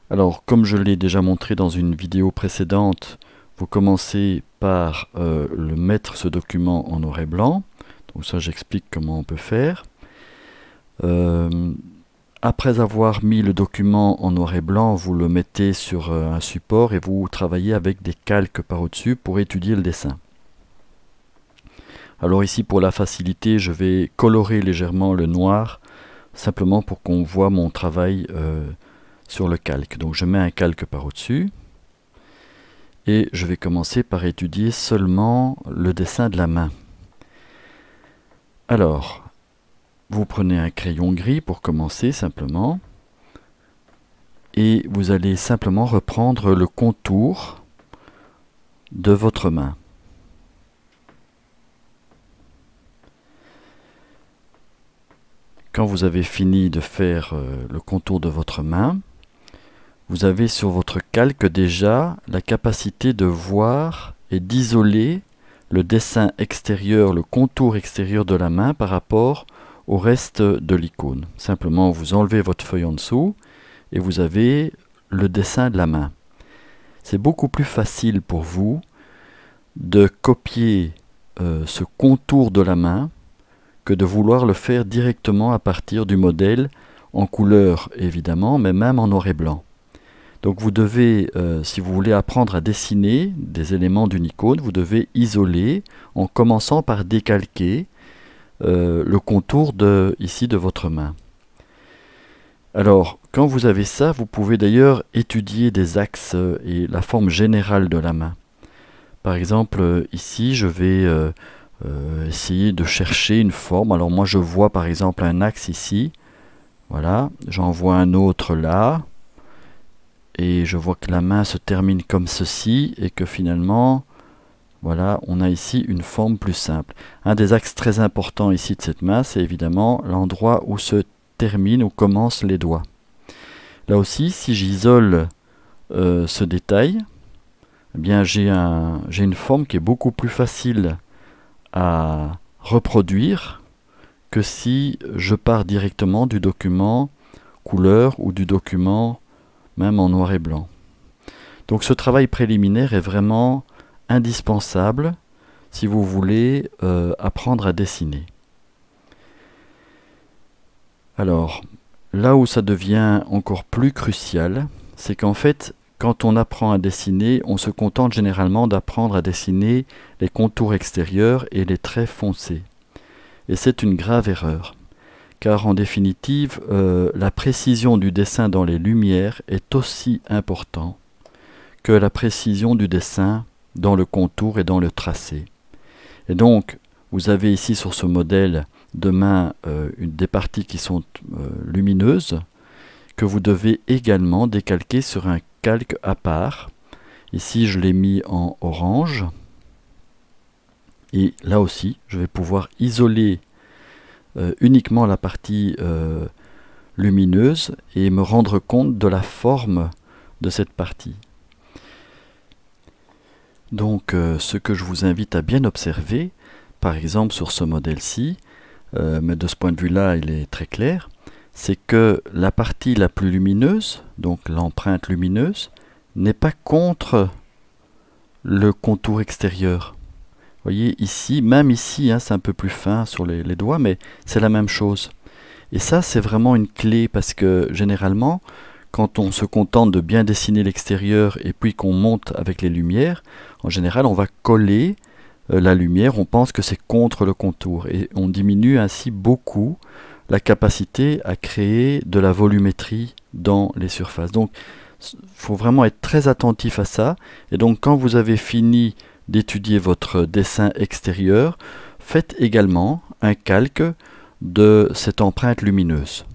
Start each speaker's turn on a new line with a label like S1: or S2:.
S1: Alors, comme je l'ai déjà montré dans une vidéo précédente, vous commencez par le mettre ce document en noir et blanc. Donc ça, j'explique comment on peut faire. Après avoir mis le document en noir et blanc, vous le mettez sur un support et vous travaillez avec des calques par au-dessus pour étudier le dessin. Alors ici, pour la facilité, je vais colorer légèrement le noir, simplement pour qu'on voit mon travail sur le calque. Donc je mets un calque par au-dessus et je vais commencer par étudier seulement le dessin de la main. Alors, vous prenez un crayon gris pour commencer simplement et vous allez simplement reprendre le contour de votre main. Quand vous avez fini de faire le contour de votre main, vous avez sur votre calque déjà la capacité de voir et d'isoler le dessin extérieur, le contour extérieur de la main par rapport au reste de l'icône. Simplement, vous enlevez votre feuille en dessous et vous avez le dessin de la main. C'est beaucoup plus facile pour vous de copier ce contour de la main que de vouloir le faire directement à partir du modèle en couleur évidemment, mais même en noir et blanc. Donc vous devez, si vous voulez apprendre à dessiner des éléments d'une icône, vous devez isoler en commençant par décalquer le contour ici de votre main. Alors, quand vous avez ça, vous pouvez d'ailleurs étudier des axes et la forme générale de la main. Par exemple, ici, je vais essayer de chercher une forme. Alors moi, je vois par exemple un axe ici. Voilà, j'en vois un autre là. Et je vois que la main se termine comme ceci et que finalement, voilà, on a ici une forme plus simple. Un des axes très importants ici de cette main, c'est évidemment l'endroit où se terminent ou commencent les doigts. Là aussi, si j'isole ce détail, eh bien j'ai une forme qui est beaucoup plus facile à reproduire que si je pars directement du document couleur ou du document même en noir et blanc. Donc ce travail préliminaire est vraiment indispensable si vous voulez apprendre à dessiner. Alors, là où ça devient encore plus crucial, c'est qu'en fait, quand on apprend à dessiner, on se contente généralement d'apprendre à dessiner les contours extérieurs et les traits foncés. Et c'est une grave erreur, car en définitive, la précision du dessin dans les lumières est aussi importante que la précision du dessin dans le contour et dans le tracé. Et donc, vous avez ici sur ce modèle de main des parties qui sont lumineuses, que vous devez également décalquer sur un calque à part. Ici, je l'ai mis en orange. Et là aussi, je vais pouvoir isoler uniquement la partie lumineuse et me rendre compte de la forme de cette partie. Donc ce que je vous invite à bien observer, par exemple sur ce modèle-ci, mais de ce point de vue-là il est très clair, c'est que la partie la plus lumineuse, donc l'empreinte lumineuse, n'est pas contre le contour extérieur. Vous voyez ici, même ici, hein, c'est un peu plus fin sur les doigts, mais c'est la même chose. Et ça, c'est vraiment une clé parce que généralement, quand on se contente de bien dessiner l'extérieur et puis qu'on monte avec les lumières, en général, on va coller la lumière, on pense que c'est contre le contour et on diminue ainsi beaucoup la capacité à créer de la volumétrie dans les surfaces. Donc, il faut vraiment être très attentif à ça. Et donc, quand vous avez fini d'étudier votre dessin extérieur, faites également un calque de cette empreinte lumineuse.